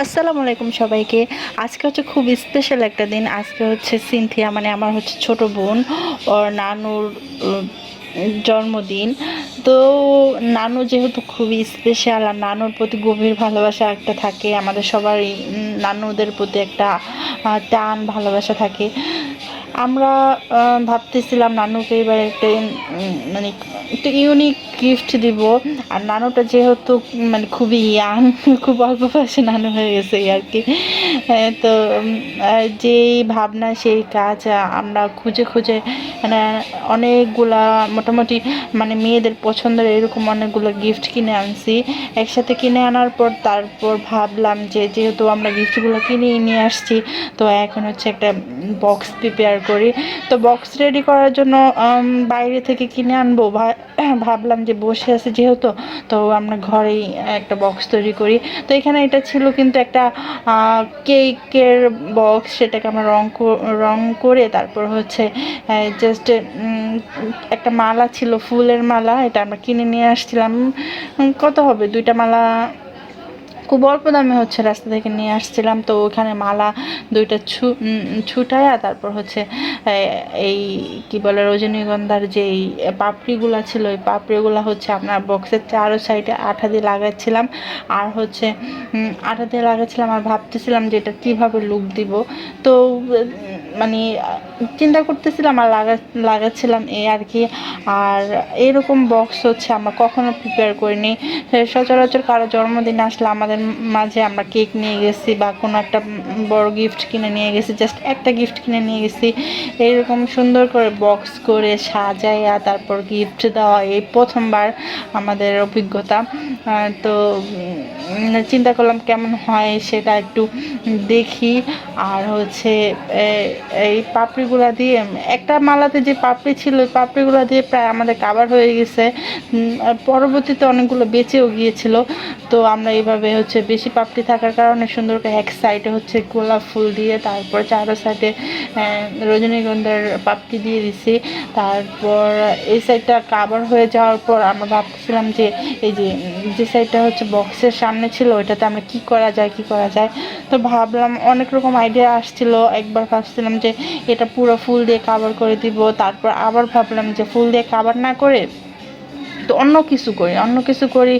আসসালামু আলাইকুম সবাইকে। আজকে হচ্ছে খুব স্পেশাল একটা দিন। আজকে হচ্ছে সিনথিয়া মানে আমার হচ্ছে ছোট বোন, ওর নানুর জন্মদিন। তো নানু যেহেতু খুবই স্পেশাল আর নানুর প্রতি গভীর ভালোবাসা একটা থাকে, আমাদের সবারই নানুদের প্রতি একটা টান ভালোবাসা থাকে। আমরা ভাবতেছিলাম নানুকে এবার একটা মানে একটা ইউনিক গিফট দিব। আর নানুটা যেহেতু মানে খুবই ইয়াং, খুব অল্প বয়সে নানু হয়ে গেছে এই আর কি। তো যেই ভাবনা সেই কাজ। আমরা খুঁজে খুঁজে মানে অনেকগুলা মোটামুটি মানে মেয়েদের পছন্দের এরকম অনেকগুলো গিফট কিনে আনছি। একসাথে কিনে আনার পর তারপর ভাবলাম যে যেহেতু আমরা গিফটগুলো কিনে নিয়ে আসছি, তো এখন হচ্ছে একটা বক্স প্রিপেয়ার করি। তো বক্স রেডি করার জন্য বাইরে থেকে কিনে আনবো, ভাবলাম যে বসে আছে যেহেতু, তো আমরা ঘরেই একটা বক্স তৈরি করি। তো এখানে এটা ছিল কিন্তু একটা কেকের বক্স, সেটাকে আমরা রং করে তারপর হচ্ছে জাস্ট একটা মালা ছিল, ফুলের মালা, এটা আমরা কিনে নিয়ে আসছিলাম। কত হবে, দুইটা মালা খুব অল্প দামে হচ্ছে রাস্তা থেকে নিয়ে আসছিলাম। তো ওখানে মালা দুইটা ছুটায়া তারপর হচ্ছে এই কি বলে রজনীগন্ধার যেই পাপড়িগুলা ছিল, ওই পাপড়িগুলা হচ্ছে আপনার বক্সের চারো সাইডে আঠা দিয়ে লাগাচ্ছিলাম। আর হচ্ছে আঠা দিয়ে লাগাচ্ছিলাম আর ভাবতেছিলাম যে এটা কীভাবে লুক দিব। তো মানে চিন্তা করতেছিলাম আর লাগাচ্ছিলাম এই আর কি। আর এরকম বক্স হচ্ছে আমরা কখনো প্রিপেয়ার করিনি। সচরাচর কারো জন্মদিন আসলে আমাদের মাঝে আমরা কেক নিয়ে গেছি বা কোনো একটা বড় গিফট কিনে নিয়ে গেছি, জাস্ট একটা গিফট কিনে নিয়ে গেছি। এইরকম সুন্দর করে বক্স করে সাজাইয়া তারপর গিফট দেওয়া এই প্রথমবার আমাদের অভিজ্ঞতা। তো চিন্তা করলাম কেমন হয় সেটা একটু দেখি। আর হচ্ছে এই পাপড়িগুলা দিয়ে একটা মালাতে যে পাপড়ি ছিল, ওই পাপড়িগুলা দিয়ে প্রায় আমাদের কাভার হয়ে গেছে। পরবর্তীতে অনেকগুলো বেঁচেও গিয়েছিল। তো আমরা এইভাবে হচ্ছে বেশি পাপড়ি থাকার কারণে সুন্দর করে এক সাইডে হচ্ছে গোলাপ ফুল দিয়ে তারপর চারো সাইডে রজনীগন্ধার পাপড়ি দিয়ে দিছি। তারপর এই সাইডটা কাভার হয়ে যাওয়ার পর আমরা ভাবছিলাম যে এই যে সাইডটা হচ্ছে বক্সের সামনে ছিল, ওইটাতে আমরা কি করা যায়। তো ভাবলাম, অনেক রকম আইডিয়া আসছিল। একবার ভাবছিলাম যে এটা পুরো ফুল দিয়ে কাভার করে দিব, তারপর আবার ভাবলাম যে ফুল দিয়ে কাভার না করে তো অন্য কিছু করি।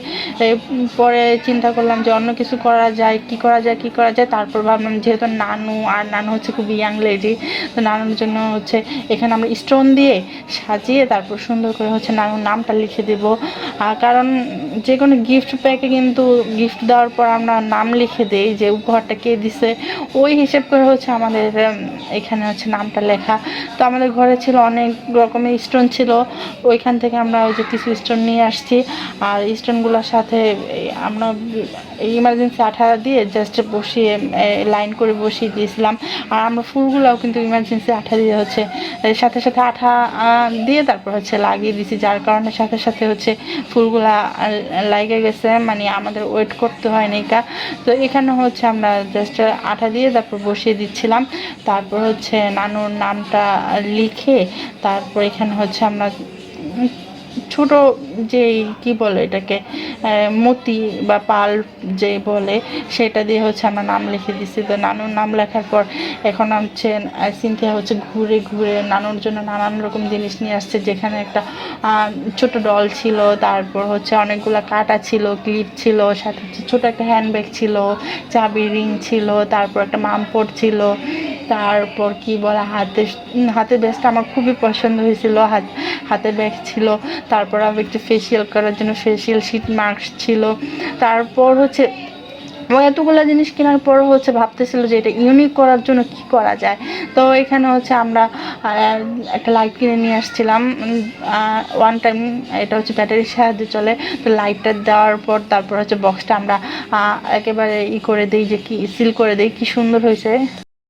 পরে চিন্তা করলাম যে অন্য কিছু করা যায়, কি করা যায়। তারপর ভাবলাম যেহেতু নানু হচ্ছে খুব ইয়াং লেডি, তো নানুর জন্য হচ্ছে এখানে আমরা স্টোন দিয়ে সাজিয়ে তারপর সুন্দর করে হচ্ছে নানুর নামটা লিখে দেব। কারণ যে কোনো গিফট প্যাকে কিন্তু গিফট দেওয়ার পর আমরা নাম লিখে দিই যে উপহারটা কে দিছে, ওই হিসেব করে হচ্ছে আমাদের এখানে হচ্ছে নামটা লেখা। তো আমাদের ঘরে ছিল অনেক রকমের স্টোন ছিল, ওইখান থেকে আমরা ওই যে কিছু স্টোন নিয়ে আসছি। আর স্টোনগুলোর সাথে আমরা ইমার্জেন্সি আঠা দিয়ে জাস্ট বসিয়ে লাইন করে বসিয়ে দিয়েছিলাম। আর আমরা ফুলগুলোও কিন্তু ইমার্জেন্সি আঠা দিয়ে হচ্ছে সাথে সাথে আঠা দিয়ে তারপর হচ্ছে লাগিয়ে দিয়েছি, যার কারণে সাথে সাথে হচ্ছে ফুলগুলা লাগে গেছে, মানে আমাদের ওয়েট করতে হয়নি কা। তো এখানে হচ্ছে আমরা জাস্ট আঠা দিয়ে তারপর বসিয়ে দিচ্ছিলাম। তারপর হচ্ছে নানুর নামটা লিখে তারপর এখানে হচ্ছে আমরা ছোট যেই কি বলে এটাকে মতি বা পাল যে বলে, সেটা দিয়ে হচ্ছে আমরা নাম লিখে দিছি। তো নানুর নাম লেখার পর এখন হচ্ছে সিনথিয়া হচ্ছে ঘুরে ঘুরে নানুর জন্য নানান রকম জিনিস নিয়ে আসছে, যেখানে একটা ছোট ডল ছিল, তারপর হচ্ছে অনেকগুলো কাটা ছিল, ক্লিপ ছিল, সাথে ছোট একটা হ্যান্ডব্যাগ ছিল, চাবি রিং ছিল, তারপর একটা মামপট ছিল, তারপর কি বলে হাতে ব্যাগটা আমার খুবই পছন্দ হয়েছিল, হাতে ব্যাগ ছিল। তারপর আবার একটু ফেসিয়াল করার জন্য ফেসিয়াল শিট মাস্ক ছিল। তারপর হচ্ছে এতগুলো জিনিস কেনার পরও হচ্ছে ভাবতেছিল যে এটা ইউনিক করার জন্য কি করা যায়। তো এখানে হচ্ছে আমরা একটা লাইট কিনে নিয়ে আসছিলাম ওয়ান টাইম, এটা হচ্ছে ব্যাটারির সাহায্যে চলে। তো লাইটটা দেওয়ার পর তারপর হচ্ছে বক্সটা আমরা একেবারে করে দিই যে কি সিল করে দিই, কি সুন্দর হয়েছে।